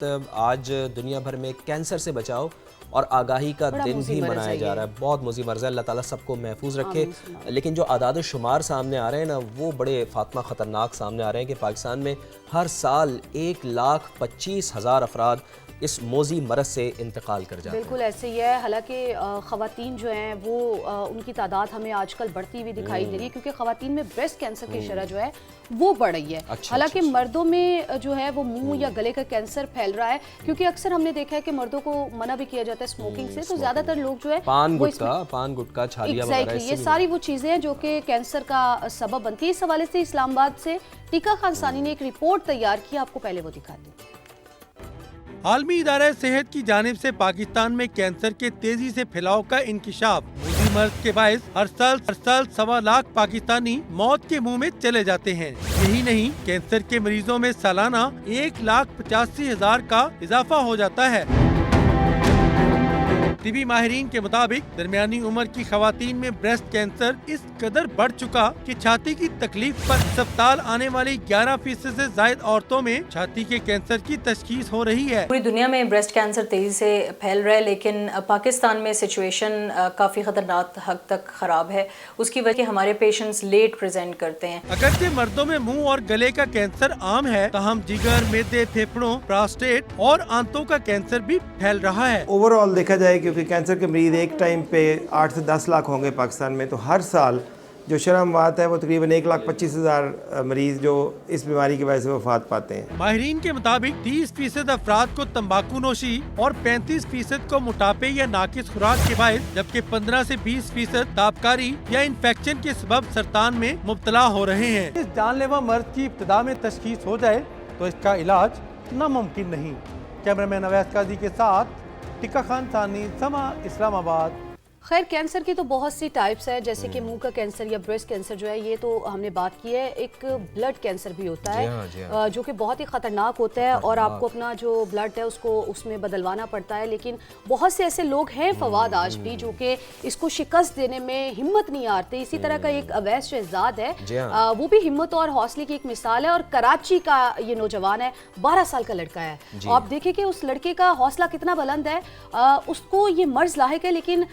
آج دنیا بھر میں کینسر سے بچاؤ اور آگاہی کا دن بھی منایا جا رہا ہے. بہت مزید مرض ہے, اللہ تعالیٰ سب کو محفوظ رکھے. لیکن جو اعداد و شمار سامنے آ رہے ہیں نا, وہ بڑے فاطمہ خطرناک سامنے آ رہے ہیں کہ پاکستان میں ہر سال 1,25,000 افراد اس موذی مرض سے انتقال کر جاتے ہیں. بالکل ایسے ہی ہے. حالانکہ خواتین جو ہیں وہ ان کی تعداد ہمیں آج کل بڑھتی ہوئی دکھائی دے رہی ہے, کیونکہ خواتین میں بریسٹ کینسر کی شرح جو ہے وہ بڑھ رہی ہے. حالانکہ مردوں میں جو ہے وہ منہ یا گلے کا کینسر پھیل رہا ہے, کیونکہ اکثر ہم نے دیکھا ہے کہ مردوں کو منع بھی کیا جاتا ہے اسموکنگ سے, تو زیادہ تر لوگ جو ہے پان گٹکا چھالیاں وغیرہ, یہ ساری وہ چیزیں ہیں جو کہ کینسر کا سبب بنتی ہے. اس حوالے سے اسلام آباد سے ٹیکا خان ثانی نے ایک رپورٹ تیار کی, آپ کو پہلے وہ دکھاتے ہیں. عالمی ادارہ صحت کی جانب سے پاکستان میں کینسر کے تیزی سے پھیلاؤ کا انکشاف. موذی مرض کے باعث ہر سال 1.25 لاکھ پاکستانی موت کے منہ میں چلے جاتے ہیں. یہی نہیں, کینسر کے مریضوں میں سالانہ 1,85,000 کا اضافہ ہو جاتا ہے. طبی ماہرین کے مطابق درمیانی عمر کی خواتین میں بریسٹ کینسر اس قدر بڑھ چکا کہ چھاتی کی تکلیف پر اسپتال آنے والی 11% سے زائد عورتوں میں چھاتی کے کینسر کی تشخیص ہو رہی ہے. پوری دنیا میں بریسٹ کینسر تیزی سے پھیل رہا ہے, لیکن پاکستان میں سچویشن کافی خطرناک حد تک خراب ہے. اس کی وجہ ہمارے پیشنٹس لیٹ پریزنٹ کرتے ہیں. اگرچہ مردوں میں منہ اور گلے کا کینسر عام ہے, تاہم جگر, معدے, پھیپھڑوں, پراسٹیٹ اور آنتوں کا کینسر بھی پھیل رہا ہے. اوور آل دیکھا جائے کیونکہ کینسر کے مریض ایک ٹائم پہ 8 سے 10 لاکھ ہوں گے پاکستان میں, تو ہر سال جو شرح اموات ہے وہ تقریباً 1,25,000 مریض جو اس بیماری کی وجہ سے وفات پاتے ہیں. ماہرین کے مطابق 30% افراد کو تمباکو نوشی اور 35% کو موٹاپے یا ناقص خوراک کے باعث, جبکہ 15 سے 20% تابکاری یا انفیکشن کے سبب سرطان میں مبتلا ہو رہے ہیں. اس جان لیوا مرض کی ابتدا میں تشخیص ہو جائے تو اس کا علاج ناممکن نہیں. کیمرامین اویس قاضی کے ساتھ ٹیکا خان ثانی, سما, اسلام آباد. خیر, کینسر کی تو بہت سی ٹائپس ہیں, جیسے کہ منہ کا کینسر یا بریسٹ کینسر جو ہے یہ تو ہم نے بات کی ہے. ایک بلڈ کینسر بھی ہوتا ہے جو کہ بہت ہی خطرناک ہوتا ہے, اور آپ کو اپنا جو بلڈ ہے اس میں بدلوانا پڑتا ہے. لیکن بہت سے ایسے لوگ ہیں فواد آج بھی جو کہ اس کو شکست دینے میں ہمت نہیں ہارتے. اسی طرح کا ایک اویس شہزاد ہے, وہ بھی ہمت اور حوصلے کی ایک مثال ہے, اور کراچی کا یہ نوجوان ہے, 12 سال کا لڑکا ہے. آپ دیکھیں کہ اس لڑکے کا حوصلہ کتنا بلند ہے. اس کو یہ مرض لاحق ہے, لیکن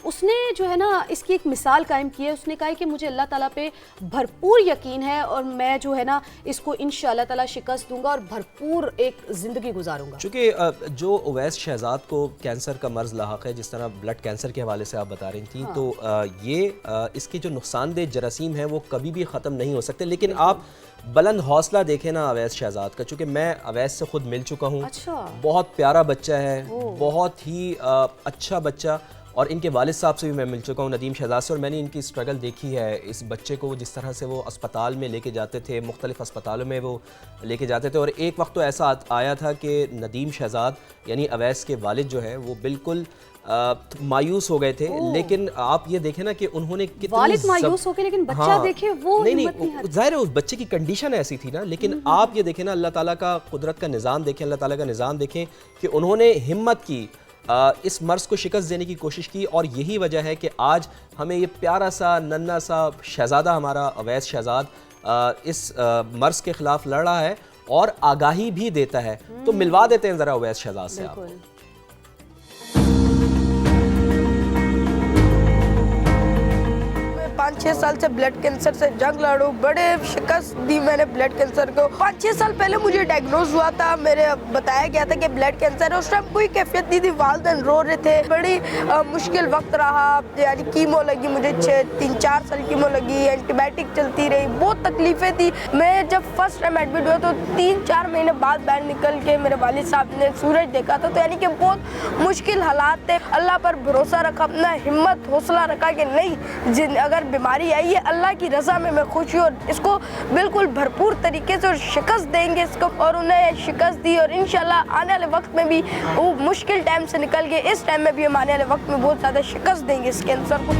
اس نے جو ہے نا اس کی ایک مثال قائم کی ہے. اس نے کہا کہ مجھے اللہ تعالیٰ پہ بھرپور یقین ہے, اور میں جو ہے نا اس کو انشاءاللہ تعالیٰ شکست دوں گا اور بھرپور ایک زندگی گزاروں گا. چونکہ جو اویس شہزاد کو کینسر کا مرض لاحق ہے, جس طرح بلڈ کینسر کے حوالے سے آپ بتا رہی تھیں, تو یہ اس کے جو نقصان دہ جراثیم ہیں وہ کبھی بھی ختم نہیں ہو سکتے. لیکن آپ بلند حوصلہ دیکھیں نا اویس شہزاد کا, چونکہ میں اویس سے خود مل چکا ہوں. بہت پیارا بچہ ہے, بہت ہی اچھا بچہ, اور ان کے والد صاحب سے بھی میں مل چکا ہوں, ندیم شہزاد سے, اور میں نے ان کی اسٹرگل دیکھی ہے. اس بچے کو جس طرح سے وہ اسپتال میں لے کے جاتے تھے, مختلف اسپتالوں میں وہ لے کے جاتے تھے, اور ایک وقت تو ایسا آیا تھا کہ ندیم شہزاد یعنی اویس کے والد جو ہے وہ بالکل مایوس ہو گئے تھے. لیکن آپ یہ دیکھیں نا کہ انہوں نے والد مایوس ہو گئے, لیکن بچہ دیکھیں وہ نہیں, ظاہر ہے اس بچے کی کنڈیشن ایسی تھی نا. لیکن آپ یہ دیکھیں نا, اللہ تعالیٰ کا قدرت کا نظام دیکھیں, اللہ تعالیٰ کا نظام دیکھیں کہ انہوں نے ہمت کی, اس مرض کو شکست دینے کی کوشش کی, اور یہی وجہ ہے کہ آج ہمیں یہ پیارا سا ننھا سا شہزادہ ہمارا اویس شہزاد اس مرض کے خلاف لڑ رہا ہے اور آگاہی بھی دیتا ہے. تو ملوا دیتے ہیں ذرا اویس شہزاد سے آپ. 5-6 سال سے بلڈ کینسر سے جنگ لڑوں, بڑے شکست دی میں نے بلڈ کینسر کو. 5-6 سال پہلے مجھے ڈائگنوز ہوا تھا, میرے بتایا گیا تھا کہ بلڈ کینسر ہے. اس ٹائم کوئی کیفیت نہیں تھی, والدین رو رہے تھے, بڑی مشکل وقت رہا. یعنی کیمو لگی مجھے 3-4 سال کیمو لگی, اینٹی بائیوٹک چلتی رہی, بہت تکلیفیں تھی. میں جب فرسٹ ٹائم ایڈمٹ ہوا تو 3-4 مہینے بعد باہر نکل کے میرے والد صاحب نے سورج دیکھا تھا. تو یعنی کہ بہت مشکل حالات تھے. اللہ پر بھروسہ رکھا, اپنا ہمت حوصلہ رکھا کہ نہیں, اگر بیماری آئی ہے اللہ کی رضا میں خوش ہوں, اور اس کو بالکل بھرپور طریقے سے اور شکست دیں گے اس کو. اور انہیں شکست دی, اور انشاءاللہ آنے والے وقت میں بھی وہ مشکل ٹائم سے نکل گئے. اس ٹائم میں بھی ہم آنے والے وقت میں بہت زیادہ شکست دیں گے اس کینسر کو.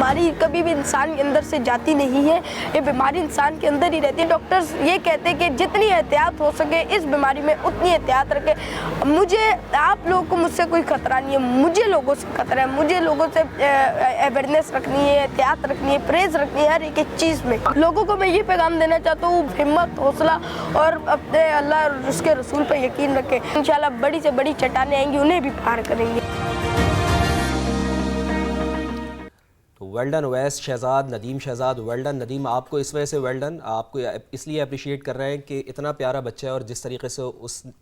بیماری کبھی بھی انسان کے اندر سے جاتی نہیں ہے, یہ بیماری انسان کے اندر ہی رہتی ہے. ڈاکٹرز یہ کہتے ہیں کہ جتنی احتیاط ہو سکے اس بیماری میں اتنی احتیاط رکھیں. مجھے, آپ لوگوں کو مجھ سے کوئی خطرہ نہیں ہے, مجھے لوگوں سے خطرہ ہے. مجھے لوگوں سے اویئرنیس رکھنی ہے, احتیاط رکھنی ہے, پرہیز رکھنی ہے ہر ایک چیز میں. لوگوں کو میں یہ پیغام دینا چاہتا ہوں, ہمت, حوصلہ اور اپنے اللہ اور اس کے رسول پہ یقین رکھیں. انشاءاللہ بڑی سے بڑی چٹانیں آئیں گی, انہیں بھی پار کریں گے. تو well done Awais Shahzad, Nadeem Shahzad, well done. Nadeem, آپ کو اس وجہ سے ویل ڈن, آپ کو اس لیے اپریشیٹ کر رہے ہیں کہ اتنا پیارا بچہ ہے اور جس طریقے سے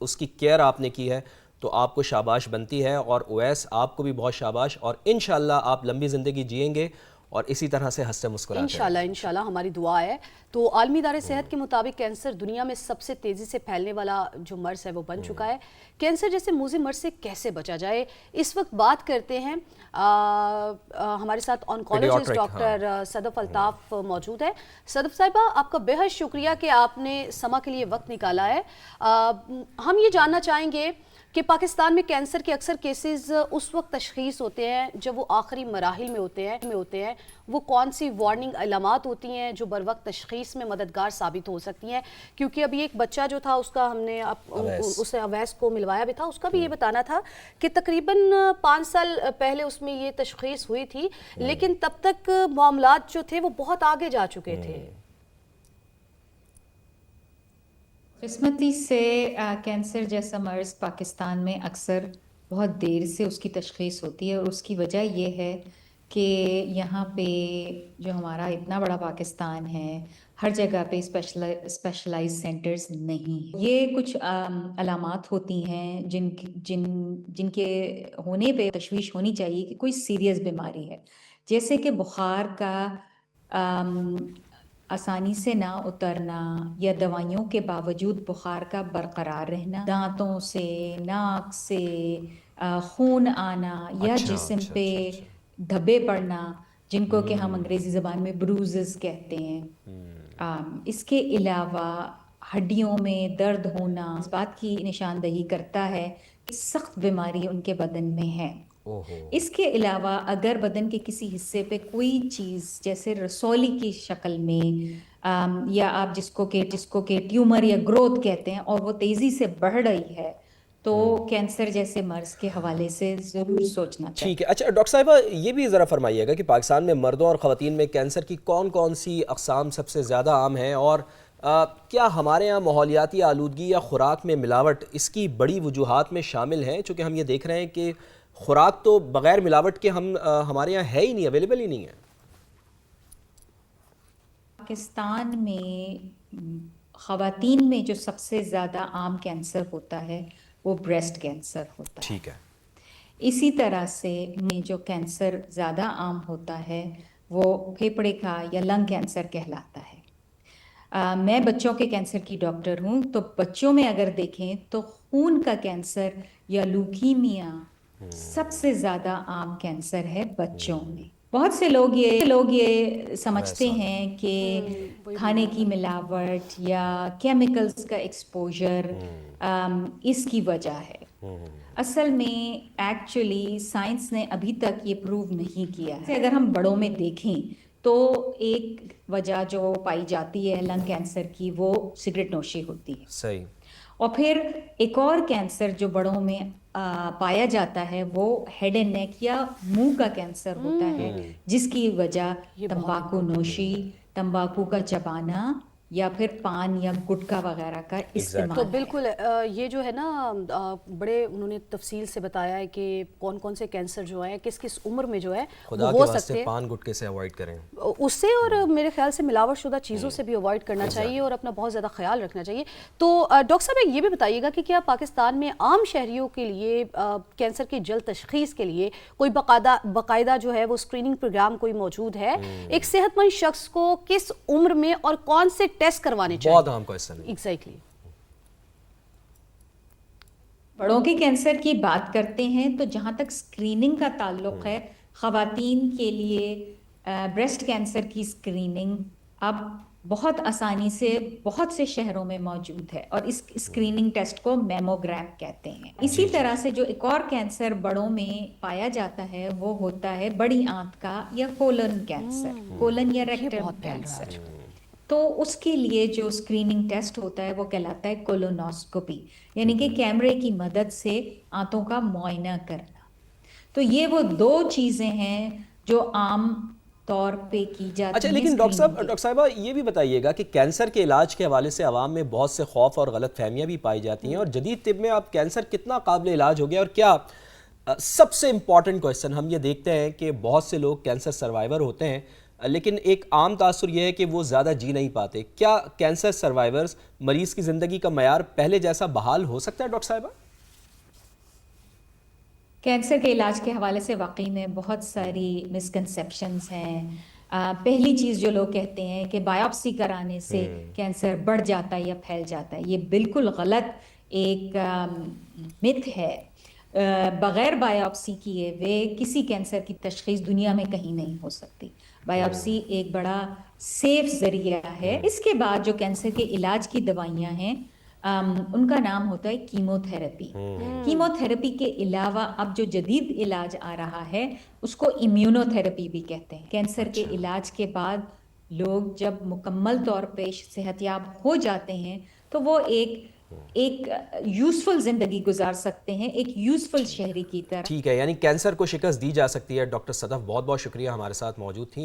اس کی کیئر آپ نے کی ہے تو آپ کو شاباش بنتی ہے. اور اویس, آپ کو بھی بہت شاباش, اور انشاءاللہ آپ لمبی زندگی جئیں گے اور اسی طرح سے ہنستے مسکراتے انشاءاللہ. انشاءاللہ ہماری دعا ہے. تو عالمی ادارے صحت کے مطابق کینسر دنیا میں سب سے تیزی سے پھیلنے والا جو مرض ہے وہ بن چکا ہے. کینسر جیسے موذی مرض سے کیسے بچا جائے, اس وقت بات کرتے ہیں. ہمارے ساتھ آنکولوجسٹ ڈاکٹر صدف الطاف موجود ہے. صدف صاحبہ, آپ کا بے حد شکریہ کہ آپ نے سما کے لیے وقت نکالا ہے. ہم یہ جاننا چاہیں گے کہ پاکستان میں کینسر کے اکثر کیسز اس وقت تشخیص ہوتے ہیں جب وہ آخری مراحل میں ہوتے ہیں. وہ کون سی وارننگ علامات ہوتی ہیں جو بر وقت تشخیص میں مددگار ثابت ہو سکتی ہیں؟ کیونکہ ابھی ایک بچہ جو تھا, اس کا ہم نے اسے اویس کو ملوایا بھی تھا, اس کا بھی یہ بتانا تھا کہ تقریباً 5 سال پہلے اس میں یہ تشخیص ہوئی تھی, لیکن تب تک معاملات جو تھے وہ بہت آگے جا چکے تھے. قسمتی سے کینسر جیسا مرض پاکستان میں اکثر بہت دیر سے اس کی تشخیص ہوتی ہے, اور اس کی وجہ یہ ہے کہ یہاں پہ جو ہمارا اتنا بڑا پاکستان ہے, ہر جگہ پہ اسپیشلائز سینٹرز نہیں. یہ کچھ علامات ہوتی ہیں جن کے ہونے پہ تشویش ہونی چاہیے کہ کوئی سیریس بیماری ہے, جیسے کہ بخار کا آسانی سے نہ اترنا, یا دوائیوں کے باوجود بخار کا برقرار رہنا, دانتوں سے, ناک سے خون آنا, یا جسم پہ دھبے پڑنا جن کو کہ ہم انگریزی زبان میں بروزز کہتے ہیں. اس کے علاوہ ہڈیوں میں درد ہونا اس بات کی نشاندہی کرتا ہے کہ سخت بیماری ان کے بدن میں ہے. اس کے علاوہ اگر بدن کے کسی حصے پہ کوئی چیز جیسے رسولی کی شکل میں یا آپ جس کو کہ ٹیومر یا گروتھ کہتے ہیں, اور وہ تیزی سے بڑھ رہی ہے, تو کینسر جیسے مرض کے حوالے سے ضرور سوچنا چاہیے. ٹھیک ہے. اچھا ڈاکٹر صاحبہ, یہ بھی ذرا فرمائیے گا کہ پاکستان میں مردوں اور خواتین میں کینسر کی کون کون سی اقسام سب سے زیادہ عام ہیں, اور کیا ہمارے ہاں ماحولیاتی آلودگی یا خوراک میں ملاوٹ اس کی بڑی وجوہات میں شامل ہیں؟ چونکہ ہم یہ دیکھ رہے ہیں کہ خوراک تو بغیر ملاوٹ کے ہمارے یہاں ہے ہی نہیں, اویلیبل ہی نہیں ہے. پاکستان میں خواتین میں جو سب سے زیادہ عام کینسر ہوتا ہے وہ بریسٹ کینسر ہوتا ہے. ٹھیک ہے. اسی طرح سے میں جو کینسر زیادہ عام ہوتا ہے وہ پھیپھڑے کا یا لنگ کینسر کہلاتا ہے. میں بچوں کے کینسر کی ڈاکٹر ہوں, تو بچوں میں اگر دیکھیں تو خون کا کینسر یا لیوکیمیا سب سے زیادہ عام کینسر ہے بچوں میں. بہت سے لوگ یہ سمجھتے ہیں کہ کھانے کی ملاوٹ یا کیمیکلز کا ایکسپوجر اس کی وجہ ہے. اصل میں ایکچولی سائنس نے ابھی تک یہ پروو نہیں کیا ہے. اگر ہم بڑوں میں دیکھیں تو ایک وجہ جو پائی جاتی ہے لنگ کینسر کی وہ سگریٹ نوشی ہوتی ہے. صحیح. اور پھر ایک اور کینسر جو بڑوں میں پایا جاتا ہے وہ ہیڈ اینڈ نیک یا منہ کا کینسر ہوتا ہے, جس کی وجہ تمباکو نوشی, تمباکو کا چبانا یا پھر پان یا گٹکا وغیرہ کا استعمال. تو بالکل یہ جو ہے نا بڑے انہوں نے تفصیل سے بتایا ہے کہ کون کون سے کینسر جو ہیں کس کس عمر میں جو ہے خدا کے واسطے پان گٹکے سے اوائڈ کریں, اس سے, اور میرے خیال سے ملاوٹ شدہ چیزوں سے بھی اوائڈ کرنا چاہیے اور اپنا بہت زیادہ خیال رکھنا چاہیے. تو ڈاکٹر صاحب یہ بھی بتائیے گا کہ کیا پاکستان میں عام شہریوں کے لیے کینسر کی جلد تشخیص کے لیے کوئی باقاعدہ جو ہے وہ اسکریننگ پروگرام کوئی موجود ہے؟ ایک صحت مند شخص کو کس عمر میں اور کون سے ٹیسٹ کروانے چاہیے؟ بہت اہم کوسچن ہے. ایگزیکٹلی. بڑوں کے کینسر کی بات کرتے ہیں تو جہاں تک اسکریننگ کا تعلق ہے, خواتین کے لیے بریسٹ کینسر کی اسکریننگ اب بہت آسانی سے بہت سے شہروں میں موجود ہے اور اس اسکریننگ ٹیسٹ کو میموگرام کہتے ہیں. اسی طرح سے جو ایک اور کینسر بڑوں میں پایا جاتا ہے وہ ہوتا ہے بڑی آنت کا یا کولن کینسر, کولن یا ریکٹم کینسر. تو اس کے لیے جو اسکریننگ ٹیسٹ ہوتا ہے وہ کہلاتا ہے کولونوسکوپی, یعنی کہ کیمرے کی مدد سے آنتوں کا معائنہ کرنا. تو یہ وہ دو چیزیں ہیں جو عام طور پہ کی جاتی ہیں. اچھا لیکن ڈاکٹر صاحبہ یہ بھی بتائیے گا کہ کینسر کے علاج کے حوالے سے عوام میں بہت سے خوف اور غلط فہمیاں بھی پائی جاتی ہیں, اور جدید طب میں اب کینسر کتنا قابل علاج ہو گیا, اور کیا سب سے امپورٹنٹ کویسچن ہم یہ دیکھتے ہیں کہ بہت سے لوگ کینسر سروائیور ہوتے ہیں لیکن ایک عام تاثر یہ ہے کہ وہ زیادہ جی نہیں پاتے. کیا کینسر سروائیورز مریض کی زندگی کا معیار پہلے جیسا بحال ہو سکتا ہے ڈاکٹر صاحبہ؟ کینسر کے علاج کے حوالے سے واقعی میں بہت ساری مسکنسیپشنز ہیں. پہلی چیز جو لوگ کہتے ہیں کہ بایوپسی کرانے سے کینسر بڑھ جاتا ہے یا پھیل جاتا ہے, یہ بالکل غلط ایک متھ ہے. بغیر بایوپسی کیے ہوئے کسی کینسر کی تشخیص دنیا میں کہیں نہیں ہو سکتی. بایوپسی ایک بڑا سیف ذریعہ ہے. اس کے بعد جو کینسر کے علاج کی دوائیاں ہیں ان کا نام ہوتا ہے کیمو تھراپی. کیمو تھراپی کے علاوہ اب جو جدید علاج آ رہا ہے اس کو امیونو تھراپی بھی کہتے ہیں. کینسر کے علاج کے بعد لوگ جب مکمل طور پہ صحت یاب ہو جاتے ہیں تو وہ ایک یوزفل زندگی گزار سکتے ہیں, ایک یوزفل شہری کی طرح. ٹھیک ہے, یعنی کینسر کو شکست دی جا سکتی ہے. ڈاکٹر صدف بہت بہت شکریہ ہمارے ساتھ موجود تھیں.